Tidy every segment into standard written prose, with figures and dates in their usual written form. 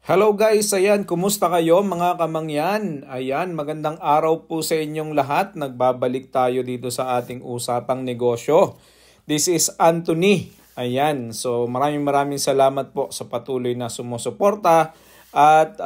Hello guys, ayan, kumusta kayo mga kamangyan? Ayan, magandang araw po sa inyong lahat. Nagbabalik tayo dito sa ating usapang negosyo. This is Anthony. Ayan, so maraming salamat po sa patuloy na sumusuporta at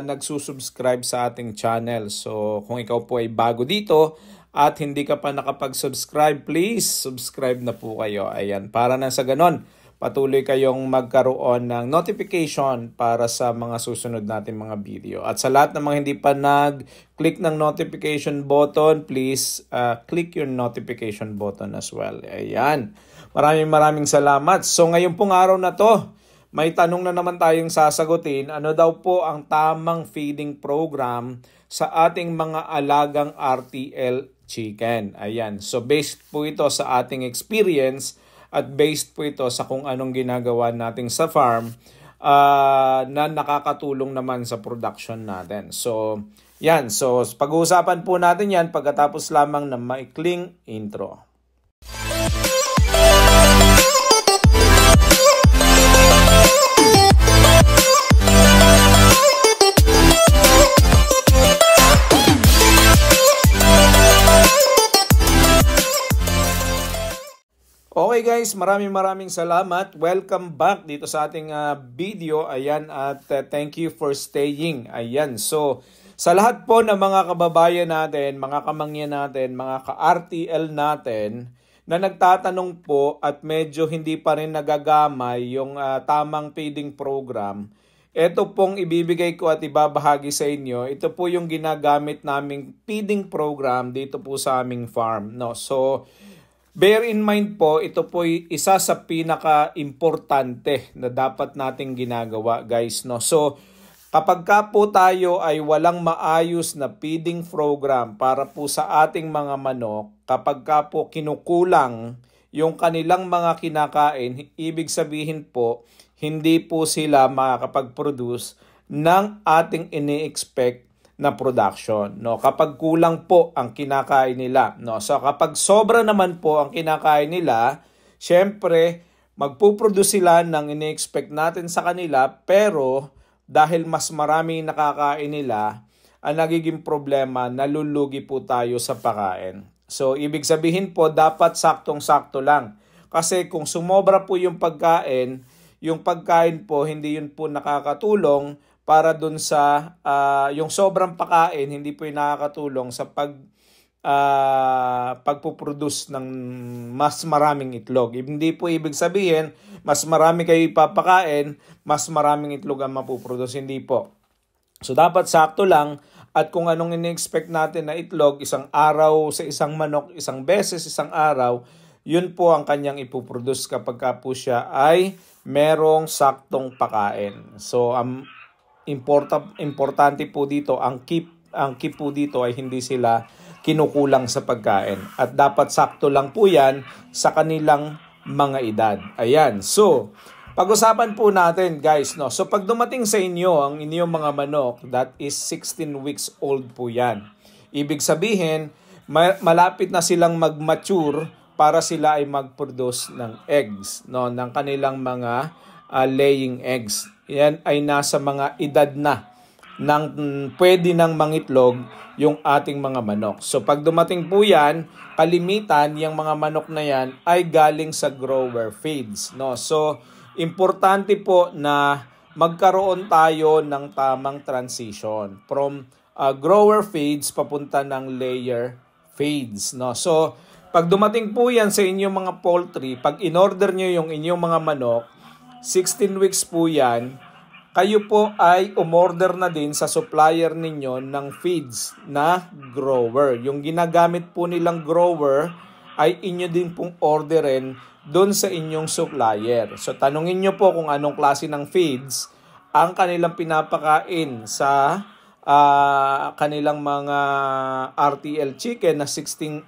nagsusubscribe sa ating channel. So kung ikaw po ay bago dito at hindi ka pa nakapag-subscribe, please subscribe na po kayo. Ayan, para na sa ganon, patuloy kayong magkaroon ng notification para sa mga susunod natin mga video. At sa lahat ng mga hindi pa nag-click ng notification button, please click your notification button as well. Ayan. Maraming salamat. So ngayong pong araw na to, may tanong na naman tayong sasagutin. Ano daw po ang tamang feeding program sa ating mga alagang RTL chicken? Ayan. So based po ito sa ating experience at based po ito sa kung anong ginagawa natin sa farm na nakakatulong naman sa production natin. So, yan. So, pag-uusapan po natin yan pagkatapos lamang ng maikling intro. Okay guys, maraming salamat. Welcome back dito sa ating video. Ayan, at thank you for staying. Ayan, so sa lahat po ng mga kababayan natin, mga kamangyan natin, mga ka-RTL natin na nagtatanong po at medyo hindi pa rin nagagamay yung tamang feeding program, ito pong ibibigay ko at ibabahagi sa inyo. Ito po yung ginagamit naming feeding program dito po sa aming farm. No? So, bear in mind po, ito po isa sa pinaka-importante na dapat nating ginagawa, guys. No? So, kapag ka po tayo ay walang maayos na feeding program para po sa ating mga manok, kapag ka po kinukulang yung kanilang mga kinakain, ibig sabihin po, hindi po sila makakapag-produce ng ating ini-expect na production, no? Kapag kulang po ang kinakain nila, no? So kapag sobra naman po ang kinakain nila, syempre magpo-produce sila ng ini-expect natin sa kanila, pero dahil mas marami nakakain nila, ang nagiging problema, nalulugi po tayo sa pagkain. So ibig sabihin po, dapat saktong-sakto lang. Kasi kung sumobra po yung pagkain po hindi yun po nakakatulong para dun sa yung sobrang pakain, hindi po yung nakakatulong sa pagpuproduce ng mas maraming itlog. Hindi po ibig sabihin, mas marami kayo ipapakain, mas maraming itlog ang mapuproduce. Hindi po. So dapat sakto lang, at kung anong ini-expect natin na itlog, isang araw sa isang manok, isang beses, isang araw, yun po ang kanyang ipuproduce kapag ka po siya ay merong saktong pakain. So importante po dito, ang keep po dito ay hindi sila kinukulang sa pagkain. At dapat sakto lang po yan sa kanilang mga edad. Ayan. So, pag-usapan po natin guys. No? So, pag dumating sa inyo ang inyong mga manok, that is 16 weeks old po yan. Ibig sabihin, malapit na silang mag-mature para sila ay mag-produce ng eggs. No? Ng kanilang mga laying eggs. Yan ay nasa mga edad na ng pwede nang mangitlog yung ating mga manok. So pag dumating po yan, kalimitan yung mga manok na yan ay galing sa grower feeds. No? So importante po na magkaroon tayo ng tamang transition from grower feeds papunta ng layer feeds. No? So pag dumating po yan sa inyong mga poultry, pag in-order nyo yung inyong mga manok, 16 weeks po yan, kayo po ay umorder na din sa supplier ninyo ng feeds na grower. Yung ginagamit po nilang grower ay inyo din pong orderin doon sa inyong supplier. So tanungin nyo po kung anong klase ng feeds ang kanilang pinapakain sa kanilang mga RTL chicken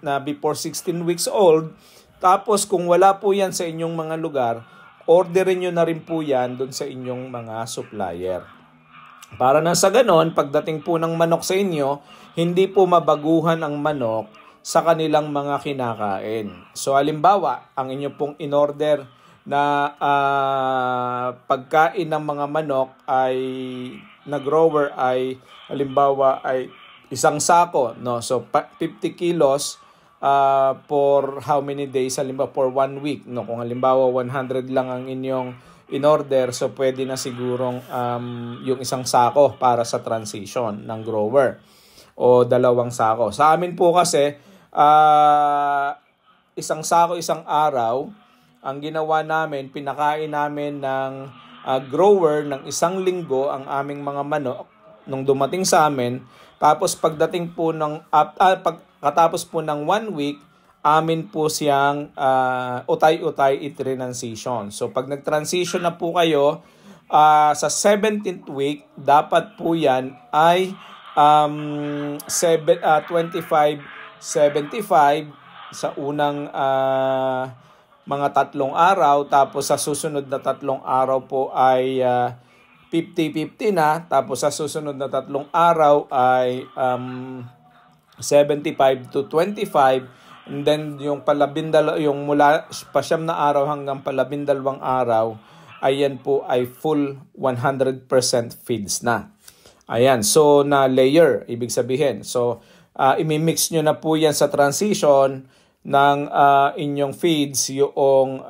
na before 16 weeks old. Tapos kung wala po yan sa inyong mga lugar, orderin nyo na rin po yan doon sa inyong mga supplier. Para na sa ganon, pagdating po ng manok sa inyo, hindi po mabaguhan ang manok sa kanilang mga kinakain. So halimbawa, ang inyo pong in-order pagkain ng mga manok ay na grower ay halimbawa ay isang sako, no? So 50 kilos for how many days? Halimbawa for 1 week, no? Kung halimbawa 100 lang ang inyong in order, so pwede na sigurong yung isang sako para sa transition ng grower o 2 sako. Sa amin po kasi isang sako isang araw. Ang ginawa namin, pinakain namin ng grower ng 1 linggo ang aming mga manok nung dumating sa amin. Tapos pagdating po ng pagkatapos po ng 1 week, amin po siyang utay-utay i-transition. So pag nag-transition na po kayo sa 17th week, dapat po yan ay 25-75 sa unang mga 3 araw, tapos sa susunod na 3 araw po ay 50-50 na, tapos sa susunod na 3 araw ay 75-25, and then yung yung mula pa 9 na araw hanggang 12 araw, ayan po ay full 100% feeds na. Ayan, so na layer, ibig sabihin. So imimix nyo na po yan sa transition ng inyong feeds, yung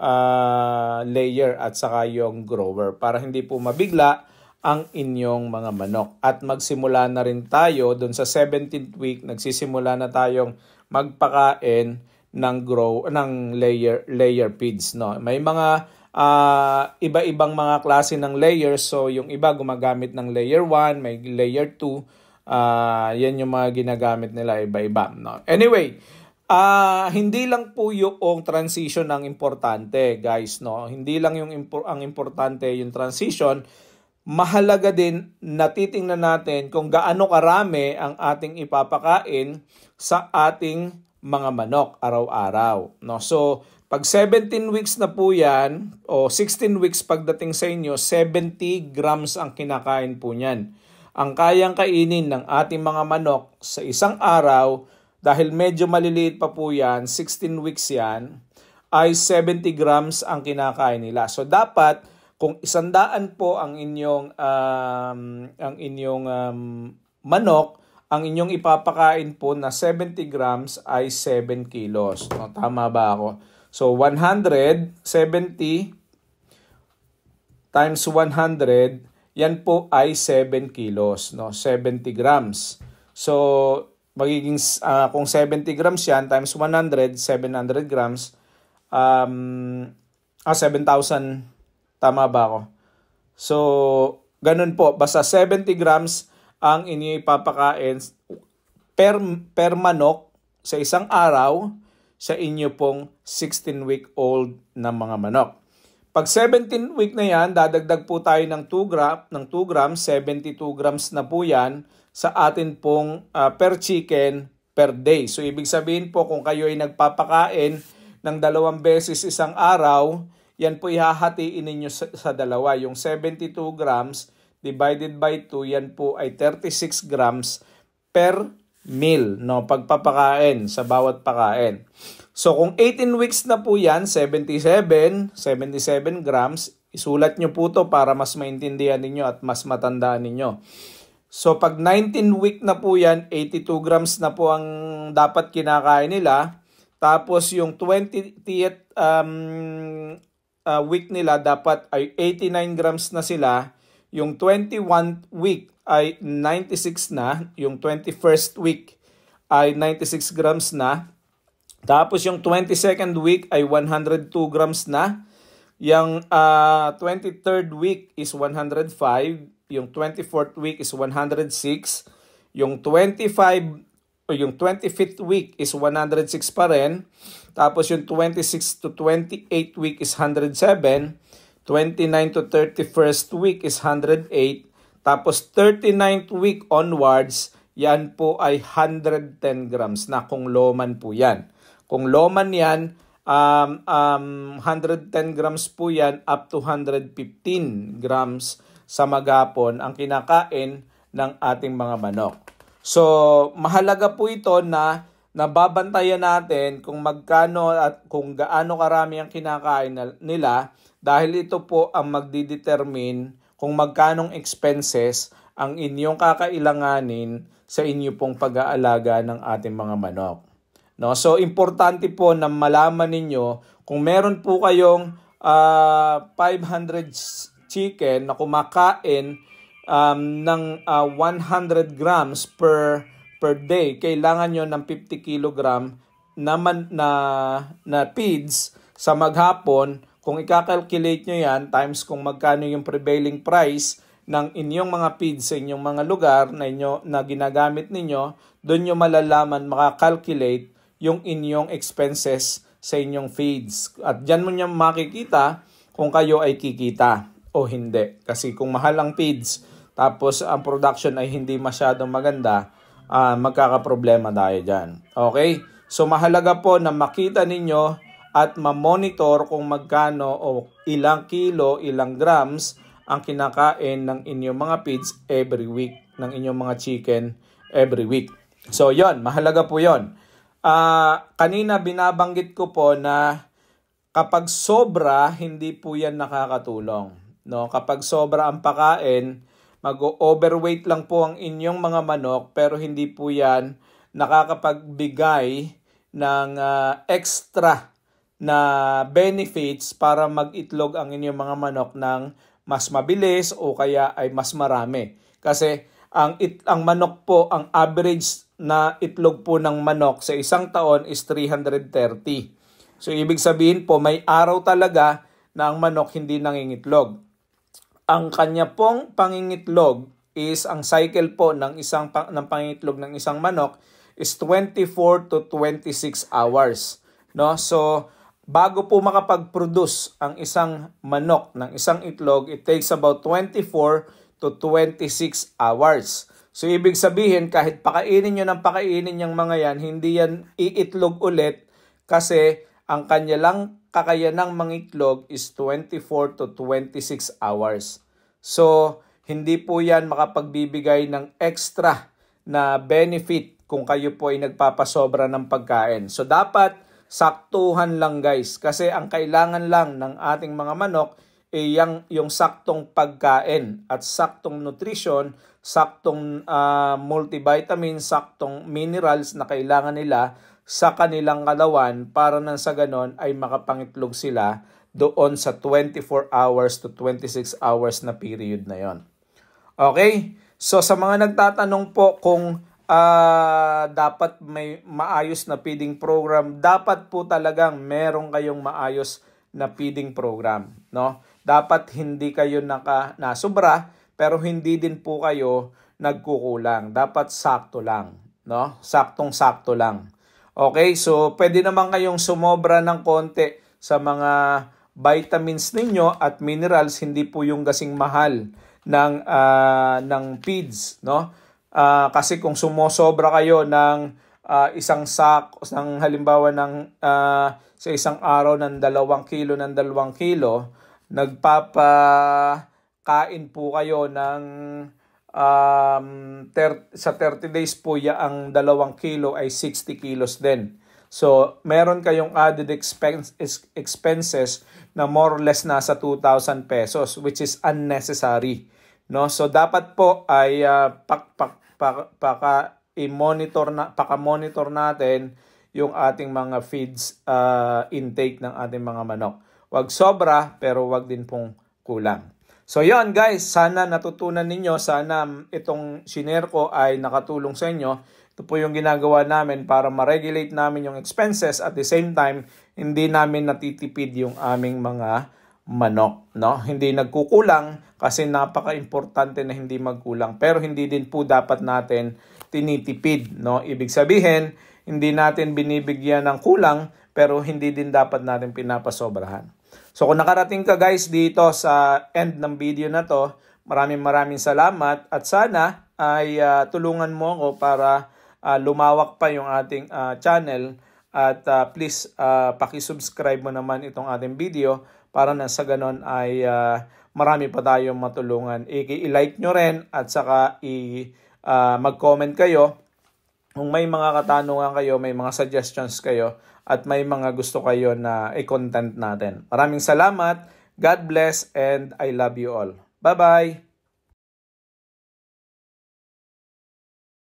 layer at saka yung grower, para hindi po mabigla ang inyong mga manok. At magsimula na rin tayo doon sa 17th week, nagsisimula na tayong magpakain ng layer feeds, no? May mga iba-ibang mga klase ng layers. So yung iba gumagamit ng layer 1, may layer 2. Yan yung mga ginagamit nila, iba-iba, no? Anyway, hindi lang po yung transition ang importante, guys, no? Hindi lang ang importante yung transition. Mahalaga din na titingnan natin kung gaano karami ang ating ipapakain sa ating mga manok araw-araw, no? So pag 17 weeks na po yan, o 16 weeks pagdating sa inyo, 70 grams ang kinakain po niyan. Ang kayang kainin ng ating mga manok sa isang araw, dahil medyo maliliit pa po yan, 16 weeks yan, ay 70 grams ang kinakain nila. So dapat, kung 100 po ang inyong manok, ang inyong ipapakain po na 70 grams ay 7 kilos. No, tama ba ako? So 170 times 100, yan po ay 7 kilos. No? 70 grams. So magiging kung 70 grams yan times 100, 700 grams, 7,000, tama ba ako? So ganun po, basta 70 grams ang inyo ipapakain per manok sa isang araw sa inyo pong 16-week-old na mga manok. Pag 17 week na yan, dadagdag po tayo ng 2 grams, 72 grams na po yan sa atin pong per chicken per day. So ibig sabihin po, kung kayo ay nagpapakain ng 2 beses isang araw, yan po ihahatiin ninyo sa dalawa. Yung 72 grams divided by 2, yan po ay 36 grams per meal, no? Pagpapakain sa bawat pakain. So kung 18 weeks na po yan, 77 grams, isulat nyo po to para mas maintindihan ninyo at mas matandaan ninyo. So pag 19 week na po yan, 82 grams na po ang dapat kinakain nila. Tapos yung 20th week nila dapat ay 89 grams na sila. Yung 21 week ay 96 na. Yung 21st week ay 96 grams na. Tapos yung 22nd week ay 102 grams na. Yung 23rd week is 105. Yung 24th week is 106. Yung 25th week is 106 pa rin. Tapos yung 26th to 28th week is 107. 29th to 31st week is 108. Tapos 39th week onwards, yan po ay 110 grams na kung loman po yan. Kung loman yan, 110 grams po yan up to 115 grams sa magapon ang kinakain ng ating mga manok. So, mahalaga po ito na nababantayan natin kung magkano at kung gaano karami ang kinakain nila dahil ito po ang magdidetermine kung magkanong expenses ang inyong kakailanganin sa inyo pong pag-aalaga ng ating mga manok. No? So, importante po na malaman ninyo kung meron po kayong 500 chicken na kumakain ng 100 grams per day, kailangan nyo ng 50 kilogram na feeds sa maghapon. Kung i-calculate nyo yan, times kung magkano yung prevailing price ng inyong mga feeds sa inyong mga lugar na ginagamit ninyo, doon nyo malalaman, makakalculate yung inyong expenses sa inyong feeds. At dyan mo nyo makikita kung kayo ay kikita o hindi. Kasi kung mahal ang feeds, tapos ang production ay hindi masyadong maganda, magkakaproblema tayo dyan. Okay? So mahalaga po na makita ninyo at ma-monitor kung magkano o ilang kilo, ilang grams ang kinakain ng inyong mga feeds every week, ng inyong mga chicken every week. So yon, mahalaga po yon. Kanina binabanggit ko po na kapag sobra, hindi po yan nakakatulong. No? Kapag sobra ang pakain, mag-overweight lang po ang inyong mga manok pero hindi po yan nakakapagbigay ng extra na benefits para mag-itlog ang inyong mga manok ng mas mabilis o kaya ay mas marami. Kasi ang manok po, ang average na itlog po ng manok sa isang taon is 330. So ibig sabihin po may araw talaga na ang manok hindi nangingitlog. Ang kanya pong pangingitlog is ang cycle po ng pangingitlog ng isang manok is 24 to 26 hours. No? So bago po makapag-produce ang isang manok ng isang itlog, it takes about 24 to 26 hours. So, ibig sabihin, kahit pakainin nyo ng pakainin yung mga yan, hindi yan iitlog ulit kasi ang kanya lang kakayanang mangitlog is 24 to 26 hours. So, hindi po yan makapagbibigay ng extra na benefit kung kayo po ay nagpapasobra ng pagkain. So, dapat saktuhan lang guys, kasi ang kailangan lang ng ating mga manok ay yung saktong pagkain at saktong nutrition, saktong multivitamin, saktong minerals na kailangan nila sa kanilang katawan para nang sa ganon ay makapangitlog sila doon sa 24 hours to 26 hours na period na yon. Okay? So sa mga nagtatanong po kung dapat may maayos na feeding program, dapat po talagang meron kayong maayos na feeding program, no? Dapat hindi kayo nasobra pero hindi din po kayo nagkukulang. Dapat sakto lang, no? Saktong-sakto lang. Okay? So pwede naman kayong sumobra ng konti sa mga vitamins ninyo at minerals, hindi po yung kasing mahal ng feeds, no? Kasi kung sumosobra kayo ng isang halimbawa sa isang araw ng 2 kilo ng 2 kilo, nagpapakain po kayo ng sa 30 days po ang 2 kilo ay 60 kilos din. So, meron kayong added expenses na more or less nasa 2,000 pesos, which is unnecessary. No? So, dapat po ay paka-monitor natin yung ating mga feeds intake ng ating mga manok. Wag sobra, pero wag din pong kulang. So yon guys, sana natutunan ninyo, sana itong shinare ko ay nakatulong sa inyo. Ito po yung ginagawa namin para ma-regulate namin yung expenses at the same time, hindi namin natitipid yung aming mga manok. No? Hindi nagkukulang kasi napaka-importante na hindi magkulang. Pero hindi din po dapat natin tinitipid. No? Ibig sabihin, hindi natin binibigyan ng kulang pero hindi din dapat natin pinapasobrahan. So kung nakarating ka guys dito sa end ng video na to, maraming salamat at sana ay tulungan mo ako para lumawak pa yung ating channel at please paki-subscribe mo naman itong ating video para na sa ganon ay marami pa tayong matulungan. I-like nyo rin at saka mag-comment kayo Kung may mga katanungan kayo, may mga suggestions kayo, at may mga gusto kayo na i-content natin. Maraming salamat. God bless and I love you all. Bye-bye!